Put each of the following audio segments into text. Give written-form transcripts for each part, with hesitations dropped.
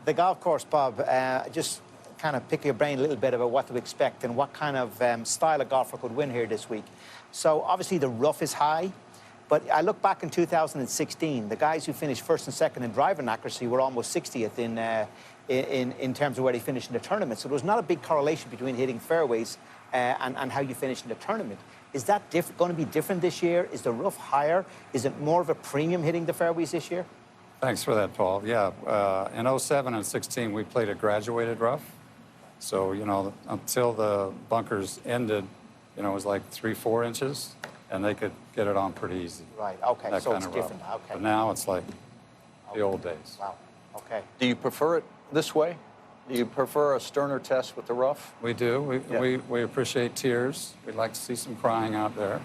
The golf course, Bob, just kind of pick your brain a little bit about what to expect and what kind of style of golfer could win here this week. So obviously the rough is high, but I look back in 2016, the guys who finished first and second in driving accuracy were almost 60th in terms of where they finished in the tournament. So there was not a big correlation between hitting fairways and how you finish in the tournament. Is that going to be different this year? Is the rough higher? Is it more of a premium hitting the fairways this year? Thanks for that, Paul. Yeah, in 07 and 16, we played a graduated rough. So, you know, until the bunkers ended, you know, it was like 3-4 inches, and they could get it on pretty easy. Right, okay, that so kind it's of different. rough. Okay. But now it's like the old days. Wow, okay. Do you prefer it this way? Do you prefer a sterner test with the rough? We do. We appreciate tears. We'd like to see some crying out there.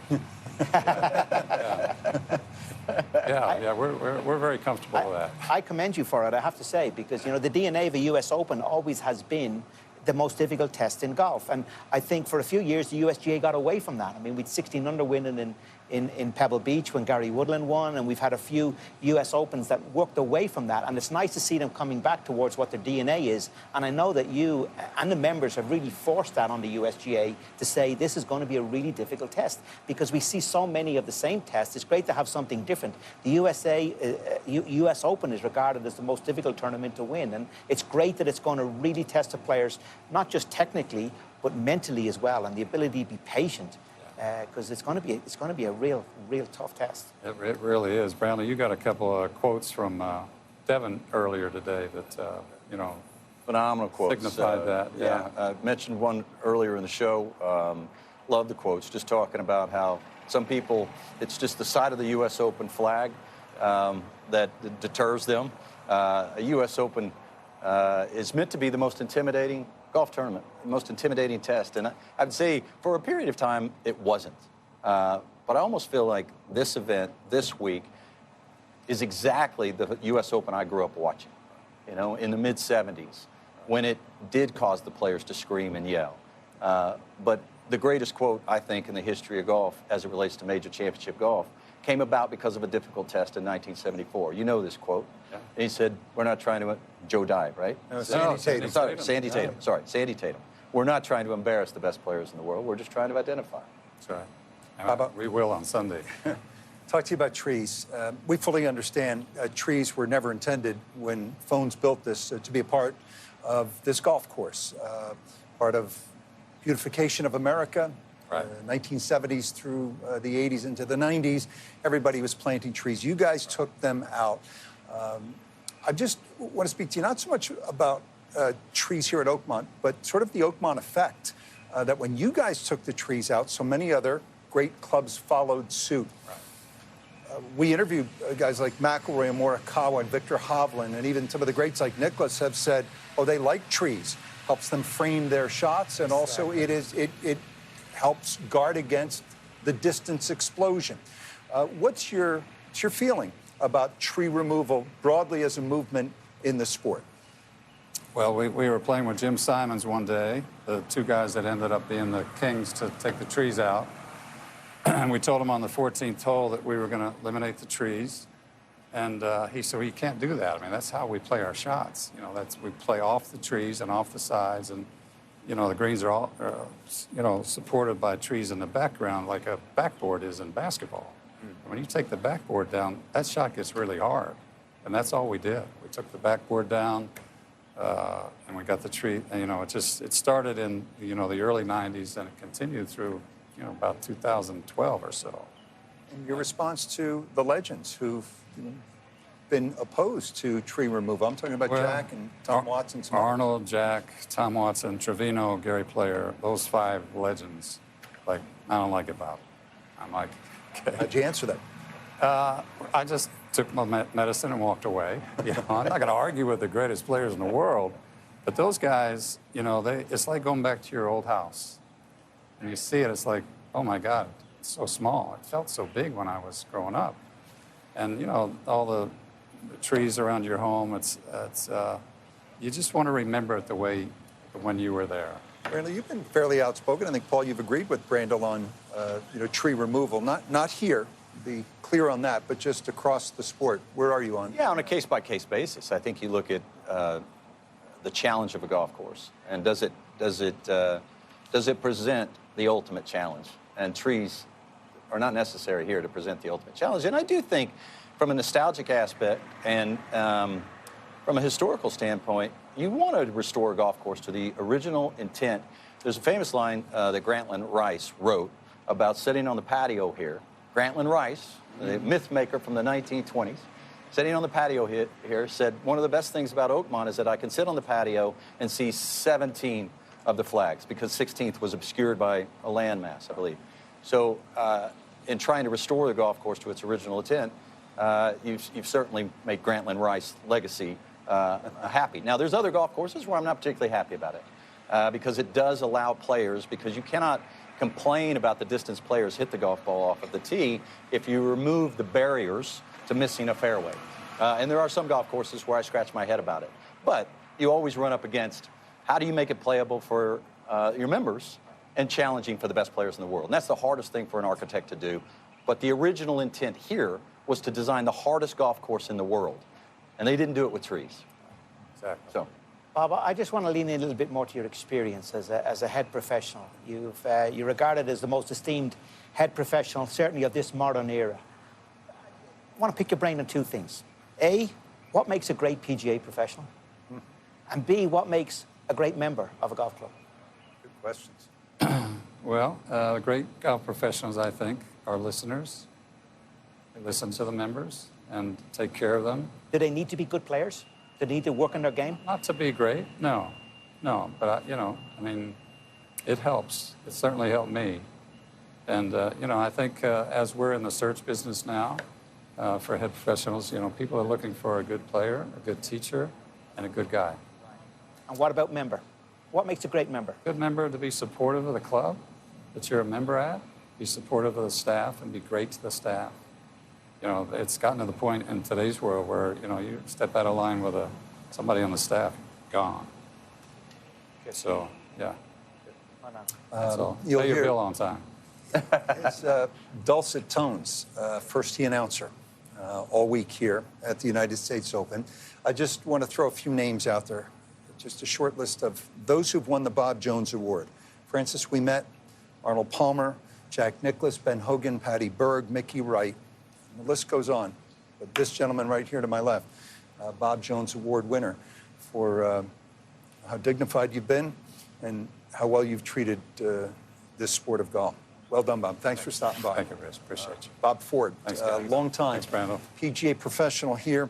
Yeah, we're very comfortable with that. I commend you for it, I have to say, because, you know, the DNA of a U.S. Open always has been the most difficult test in golf. And I think for a few years, the USGA got away from that. I mean, we'd 16 under winning in Pebble Beach when Gary Woodland won, and we've had a few U.S. Opens that worked away from that. And it's nice to see them coming back towards what their DNA is. And I know that you and the members have really forced that on the USGA to say this is going to be a really difficult test, because we see so many of the same tests. It's great to have something different. The U.S. Open is regarded as the most difficult tournament to win. And it's great that it's going to really test the players, not just technically, but mentally as well, and the ability to be patient. Because it's going to be a real tough test. It really is. Brownlee, you got a couple of quotes from Devin earlier today that, you know, phenomenal quotes. Signified that. Yeah, I mentioned one earlier in the show. Love the quotes, just talking about how some people, it's just the sight of the U.S. Open flag that deters them. A U.S. Open is meant to be the most intimidating golf tournament, the most intimidating test. And I'd say for a period of time, it wasn't. But I almost feel like this event, this week, is exactly the U.S. Open I grew up watching, you know, in the mid-'70s, when it did cause the players to scream and yell. But the greatest quote, I think, in the history of golf, as it relates to major championship golf, came about because of a difficult test in 1974. You know this quote. Yeah. And he said, we're not trying to, Joe Dive, right? No, Sandy Tatum. Sorry, Sandy Tatum. Sorry, Sandy Tatum. We're not trying to embarrass the best players in the world. We're just trying to identify. That's right. How about we will on Sunday. Talk to you about trees. We fully understand trees were never intended when phones built this to be a part of this golf course, part of beautification of America. Right. 1970s through the 80s into the 90s, everybody was planting trees. You guys took them out. I just want to speak to you not so much about trees here at Oakmont, but sort of the Oakmont effect, that when you guys took the trees out, so many other great clubs followed suit. Right. We interviewed guys like McIlroy and Morikawa and Victor Hovland, and even some of the greats like Nicklaus have said, oh, they like trees. Helps them frame their shots, and also it helps guard against the distance explosion. What's your feeling about tree removal broadly as a movement in the sport? Well, we were playing with Jim Simons one day, the two guys that ended up being the kings to take the trees out. And we told him on the 14th hole that we were going to eliminate the trees. And he said, well, you can't do that. I mean, that's how we play our shots. You know, we play off the trees and off the sides. And, you know, the greens are all, you know, supported by trees in the background like a backboard is in basketball. When you take the backboard down, that shot gets really hard. And that's all we did. We took the backboard down, and we got the tree. And, you know, it started in, you know, the early 90s, and it continued through, you know, about 2012 or so. And your response to the legends who've been opposed to tree removal? I'm talking about Jack and Tom Watson. Arnold, Jack, Tom Watson, Trevino, Gary Player, those five legends. Like, I don't like it, Bob. I'm like, okay. How'd you answer that? I just took my medicine and walked away. You know, I'm not going to argue with the greatest players in the world, but those guys, you know, it's like going back to your old house. And you see it, it's like, oh my God, it's so small. It felt so big when I was growing up. And, you know, all the trees around your home, you just want to remember it the way when you were there. Brandel, you've been fairly outspoken. I think, Paul, you've agreed with Brandel on you know, tree removal. Not here, be clear on that, but just across the sport. Where are you on? Yeah, on a case-by-case basis. I think you look at the challenge of a golf course, and does it present the ultimate challenge? And trees are not necessary here to present the ultimate challenge. And I do think, from a nostalgic aspect and from a historical standpoint, you want to restore a golf course to the original intent. There's a famous line that Grantland Rice wrote about sitting on the patio here. Grantland Rice, the myth maker from the 1920s, sitting on the patio here, said, one of the best things about Oakmont is that I can sit on the patio and see 17 of the flags, because 16th was obscured by a landmass, I believe. So in trying to restore the golf course to its original intent, you've certainly made Grantland Rice's legacy happy. Now, there's other golf courses where I'm not particularly happy about it, because it does allow players, because you cannot complain about the distance players hit the golf ball off of the tee if you remove the barriers to missing a fairway. And there are some golf courses where I scratch my head about it. But you always run up against, how do you make it playable for your members and challenging for the best players in the world? And that's the hardest thing for an architect to do. But the original intent here was to design the hardest golf course in the world. And they didn't do it with trees. Exactly. So, Bob, I just want to lean in a little bit more to your experience as a head professional. You're regarded as the most esteemed head professional, certainly of this modern era. I want to pick your brain on two things. A, what makes a great PGA professional? And B, what makes a great member of a golf club? Good questions. Well, great golf professionals, I think, are listeners. They listen to the members and take care of them. Do they need to be good players? Do they need to work on their game? Not to be great, no. But, I mean, it helps. It certainly helped me. And, I think as we're in the search business now for head professionals, people are looking for a good player, a good teacher, and a good guy. And what about member? What makes a great member? Good member to be supportive of the club that you're a member at, be supportive of the staff, and be great to the staff. It's gotten to the point in today's world where, you step out of line with somebody on the staff, gone. So, yeah. That's all. You'll Pay your hear- bill on time. It's dulcet tones, first tee announcer all week here at the United States Open. I just want to throw a few names out there, just a short list of those who've won the Bob Jones Award. Francis Ouimet, Arnold Palmer, Jack Nicklaus, Ben Hogan, Patty Berg, Mickey Wright. And the list goes on. But this gentleman right here to my left, Bob Jones Award winner for how dignified you've been and how well you've treated this sport of golf. Well done, Bob. Thanks for stopping by. Thank you, Chris. Appreciate you. Bob Ford, Thanks, guys. longtime Thanks, Brando. PGA professional here.